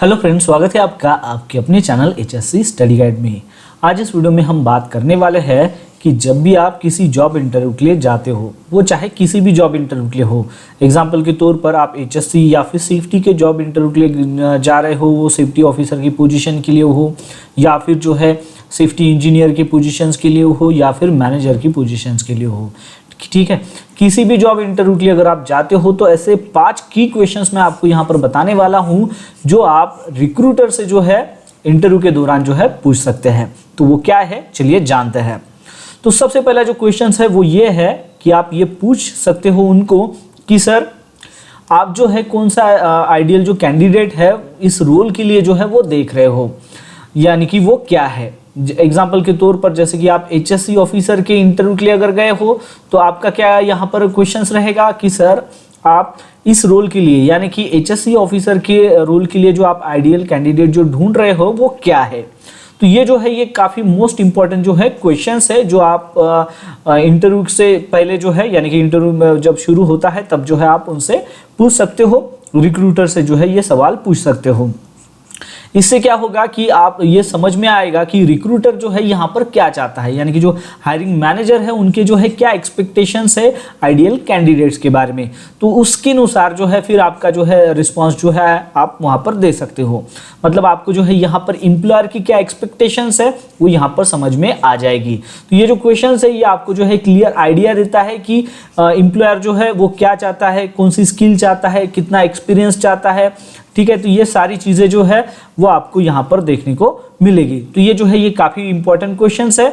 Hello friends, स्वागत है आपका आपके अपने चैनल HSC स्टडी गाइड में। आज इस वीडियो में हम बात करने वाले हैं कि जब भी आप किसी जॉब इंटरव्यू के लिए जाते हो, वो चाहे किसी भी जॉब इंटरव्यू के लिए हो, एग्जांपल के तौर पर आप HSC या फिर सेफ्टी के जॉब इंटरव्यू के लिए जा रहे हो, वो सेफ्टी ऑफिसर की पोजीशन के लिए हो या फिर जो है सेफ्टी इंजीनियर की पोजीशंस के लिए हो या फिर मैनेजर की पोजीशंस के लिए हो, ठीक है। किसी भी जॉब इंटरव्यू के लिए अगर आप जाते हो तो ऐसे 5 की क्वेश्चंस मैं आपको यहाँ पर बताने वाला हूँ जो आप रिक्रूटर से जो है इंटरव्यू के दौरान जो है पूछ सकते हैं। तो वो क्या है, चलिए जानते हैं। तो सबसे पहला जो क्वेश्चन है वो ये है कि आप ये पूछ सकते हो उनको कि सर आप जो है कौन सा आइडियल जो कैंडिडेट है इस रोल के लिए जो है वो देख रहे हो, यानी कि वो क्या है। एग्जाम्पल के तौर पर जैसे कि आप HSC ऑफिसर के इंटरव्यू के लिए अगर गए हो तो आपका क्या यहाँ पर क्वेश्चंस रहेगा कि सर आप इस रोल के लिए, यानी कि HSC ऑफिसर के रोल के लिए जो आप आइडियल कैंडिडेट जो ढूंढ रहे हो वो क्या है। तो ये जो है ये काफ़ी मोस्ट इंपॉर्टेंट जो है क्वेश्चंस है जो आप इंटरव्यू से पहले जो है, यानी कि इंटरव्यू जब शुरू होता है तब जो है आप उनसे पूछ सकते हो, रिक्रूटर से जो है ये सवाल पूछ सकते हो। इससे क्या होगा कि आप ये समझ में आएगा कि रिक्रूटर जो है यहाँ पर क्या चाहता है, यानी कि जो हायरिंग मैनेजर है उनके जो है क्या एक्सपेक्टेशंस है आइडियल कैंडिडेट्स के बारे में। तो उसके अनुसार जो है फिर आपका जो है रिस्पांस जो है आप वहाँ पर दे सकते हो। मतलब आपको जो है यहाँ पर एम्प्लॉयर की क्या एक्सपेक्टेशंस है वो यहाँ पर समझ में आ जाएगी। तो ये जो क्वेश्चन है ये आपको जो है क्लियर आइडिया देता है कि एम्प्लॉयर जो है वो क्या चाहता है, कौन सी स्किल चाहता है, कितना एक्सपीरियंस चाहता है, ठीक है। तो ये सारी चीज़ें जो है वो आपको यहाँ पर देखने को मिलेगी। तो ये जो है ये काफ़ी इंपॉर्टेंट क्वेश्चंस है।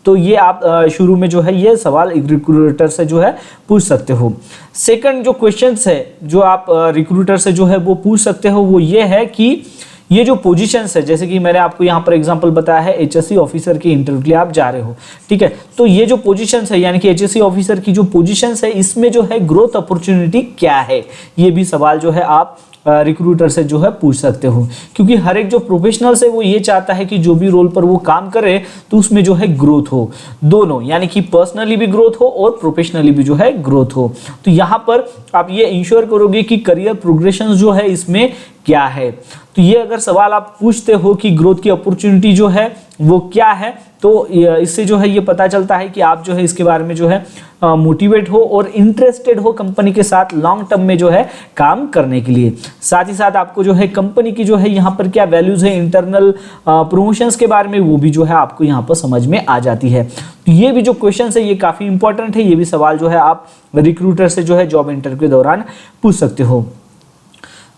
तो ये आप शुरू में जो है ये सवाल रिक्रूटर से जो है पूछ सकते हो। सेकंड जो क्वेश्चंस है जो आप रिक्रूटर से जो है वो पूछ सकते हो वो ये है कि ये जो पोजीशंस है, जैसे कि मैंने आपको यहाँ पर एग्जांपल बताया है HSC ऑफिसर के इंटरव्यू के लिए आप जा रहे हो, ठीक है। तो ये जो पोजीशंस है यानी कि HSC ऑफिसर की जो पोजीशंस है इसमें जो है ग्रोथ अपॉर्चुनिटी क्या है, ये भी सवाल जो है आप रिक्रूटर से जो है पूछ सकते हो। क्योंकि हर एक जो प्रोफेशनल्स है वो ये चाहता है कि जो भी रोल पर वो काम करे तो उसमें जो है ग्रोथ हो, दोनों, यानी कि पर्सनली भी ग्रोथ हो और प्रोफेशनली भी जो है ग्रोथ हो। तो यहाँ पर आप ये इंश्योर करोगे कि करियर प्रोग्रेशन जो है इसमें क्या है। तो ये अगर सवाल आप पूछते हो कि ग्रोथ की अपॉर्चुनिटी जो है वो क्या है, तो इससे जो है ये पता चलता है कि आप जो है इसके बारे में जो है मोटिवेट हो और इंटरेस्टेड हो कंपनी के साथ लॉन्ग टर्म में जो है काम करने के लिए। साथ ही साथ आपको जो है कंपनी की जो है यहाँ पर क्या वैल्यूज है, इंटरनल प्रमोशंस के बारे में वो भी जो है आपको यहाँ पर समझ में आ जाती है। तो ये भी जो क्वेश्चन है ये काफ़ी इंपॉर्टेंट है। ये भी सवाल जो है आप रिक्रूटर से जो है जॉब इंटरव्यू के दौरान पूछ सकते हो।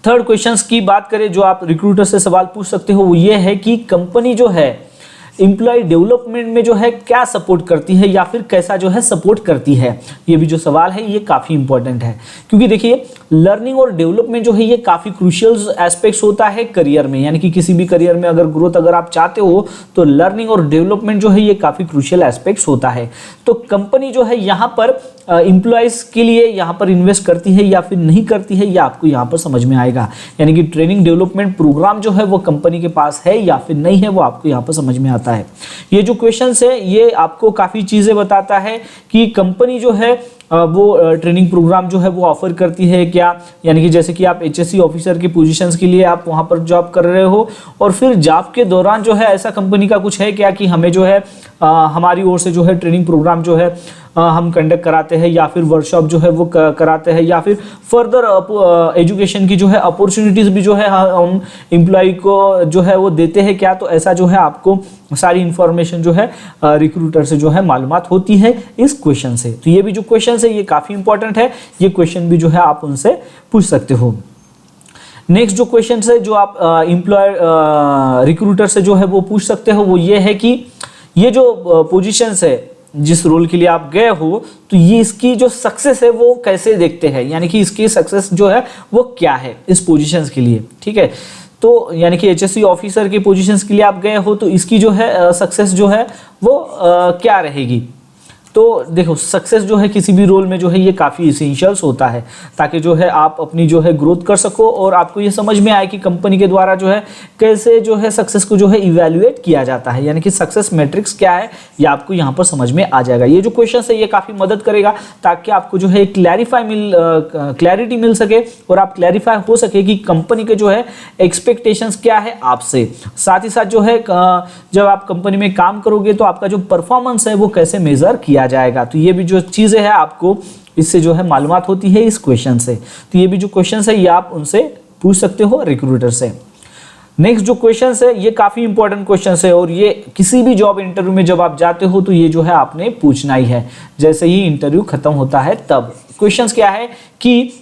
थर्ड क्वेश्चंस की बात करें जो आप रिक्रूटर से सवाल पूछ सकते हो वो ये है कि कंपनी जो है एम्प्लॉय डेवलपमेंट में जो है क्या सपोर्ट करती है या फिर कैसा जो है सपोर्ट करती है। ये भी जो सवाल है ये काफ़ी इंपॉर्टेंट है, क्योंकि देखिए लर्निंग और डेवलपमेंट जो है ये काफ़ी क्रूशियल एस्पेक्ट्स होता है करियर में, यानी कि किसी भी करियर में अगर ग्रोथ अगर आप चाहते हो तो लर्निंग और डेवलपमेंट जो है ये काफ़ी क्रूशियल एस्पेक्ट्स होता है। तो कंपनी जो है यहाँ पर एम्प्लॉयज़ के लिए यहाँ पर इन्वेस्ट करती है या फिर नहीं करती है, ये आपको यहाँ पर समझ में आएगा। यानी कि ट्रेनिंग डेवलपमेंट प्रोग्राम जो है वो कंपनी के पास है या फिर नहीं है, वो आपको यहाँ पर समझ में आता है। ये जो क्वेश्चंस है ये आपको काफ़ी चीज़ें बताता है कि कंपनी जो है वो ट्रेनिंग प्रोग्राम जो है वो ऑफर करती है क्या, यानी कि जैसे कि आप HSC ऑफिसर की पोजीशंस के लिए आप वहाँ पर जॉब कर रहे हो और फिर जॉब के दौरान जो है ऐसा कंपनी का कुछ है क्या कि हमें जो है हमारी ओर से जो है ट्रेनिंग प्रोग्राम जो है हम कंडक्ट कराते हैं या फिर वर्कशॉप जो है वो कराते हैं या फिर फर्दर एजुकेशन की जो है अपॉर्चुनिटीज़ भी जो है हम एम्प्लॉय को जो है वो देते हैं क्या। तो ऐसा जो है आपको सारी इंफॉर्मेशन जो है रिक्रूटर से जो है मालूमात होती है इस क्वेश्चन से। तो ये भी जो क्वेश्चन है ये काफ़ी इंपॉर्टेंट है, ये क्वेश्चन भी जो है आप उनसे पूछ सकते हो। नेक्स्ट जो क्वेश्चन है जो आप एम्प्लॉय रिक्रूटर से जो है वो पूछ सकते हो वो ये है कि ये जो पोजीशंस है जिस रोल के लिए आप गए हो तो ये इसकी जो सक्सेस है वो कैसे देखते हैं, यानी कि इसकी सक्सेस जो है वो क्या है इस पोजीशंस के लिए, ठीक है। तो यानी कि HSC ऑफिसर के पोजीशंस के लिए आप गए हो तो इसकी जो है सक्सेस जो है वो क्या रहेगी। तो देखो सक्सेस जो है किसी भी रोल में जो है ये काफ़ी इसेंशियल्स होता है, ताकि जो है आप अपनी जो है ग्रोथ कर सको और आपको ये समझ में आए कि कंपनी के द्वारा जो है कैसे जो है सक्सेस को जो है इवैल्यूएट किया जाता है, यानी कि सक्सेस मैट्रिक्स क्या है ये आपको यहाँ पर समझ में आ जाएगा। ये जो क्वेश्चन है ये काफ़ी मदद करेगा ताकि आपको जो है क्लैरिटी मिल सके और आप क्लैरिफाई हो सके कि कंपनी के जो है एक्सपेक्टेशंस क्या है आपसे। साथ ही साथ जो है जब आप कंपनी में काम करोगे तो आपका जो परफॉर्मेंस है वो कैसे मेजर किया जाएगा। तो ये भी जो चीजें हैं आपको इससे जो है मालूमात होती है इस क्वेश्चन से। तो ये भी जो क्वेश्चन है ये आप उनसे पूछ सकते हो रिक्रूटर से। नेक्स्ट जो क्वेश्चन है ये काफी इंपॉर्टेंट क्वेश्चन है और ये किसी भी जॉब इंटरव्यू में जब आप जाते हो तो ये जो है आपने पूछना ही है जैसे ही इंटरव्यू खत्म होता है तब। क्वेश्चन क्या है कि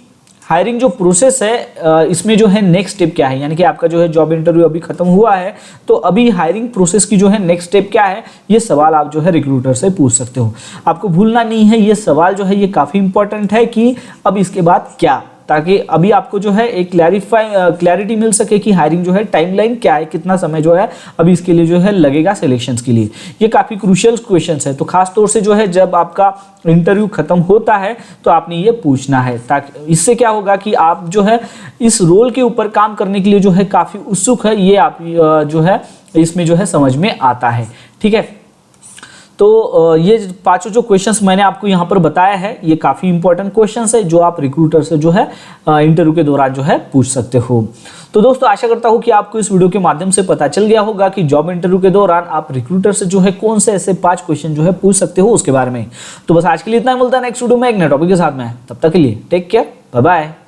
हायरिंग जो प्रोसेस है इसमें जो है नेक्स्ट स्टेप क्या है, यानी कि आपका जो है जॉब इंटरव्यू अभी खत्म हुआ है तो अभी हायरिंग प्रोसेस की जो है नेक्स्ट स्टेप क्या है ये सवाल आप जो है रिक्रूटर से पूछ सकते हो। आपको भूलना नहीं है ये सवाल जो है ये काफ़ी इंपॉर्टेंट है कि अब इसके बाद क्या, ताकि अभी आपको जो है एक क्लैरिटी मिल सके कि हायरिंग जो है टाइमलाइन क्या है, कितना समय जो है अभी इसके लिए जो है लगेगा सिलेक्शंस के लिए। ये काफ़ी क्रूशियल क्वेश्चंस है, तो खास तौर से जो है जब आपका इंटरव्यू खत्म होता है तो आपने ये पूछना है, ताकि इससे क्या होगा कि आप जो है इस रोल के ऊपर काम करने के लिए जो है काफ़ी उत्सुक है, ये आप जो है इसमें जो है समझ में आता है। ठीक है, तो ये पांचों जो क्वेश्चंस मैंने आपको यहाँ पर बताया है ये काफ़ी इंपॉर्टेंट क्वेश्चंस है जो आप रिक्रूटर से जो है इंटरव्यू के दौरान जो है पूछ सकते हो। तो दोस्तों आशा करता हूँ कि आपको इस वीडियो के माध्यम से पता चल गया होगा कि जॉब इंटरव्यू के दौरान आप रिक्रूटर से जो है कौन से ऐसे 5 क्वेश्चन जो है पूछ सकते हो उसके बारे में। तो बस आज के लिए इतना ही, मिलता है नेक्स्ट वीडियो में एक नए टॉपिक के साथ में। तब तक के लिए टेक केयर, बाय बाय।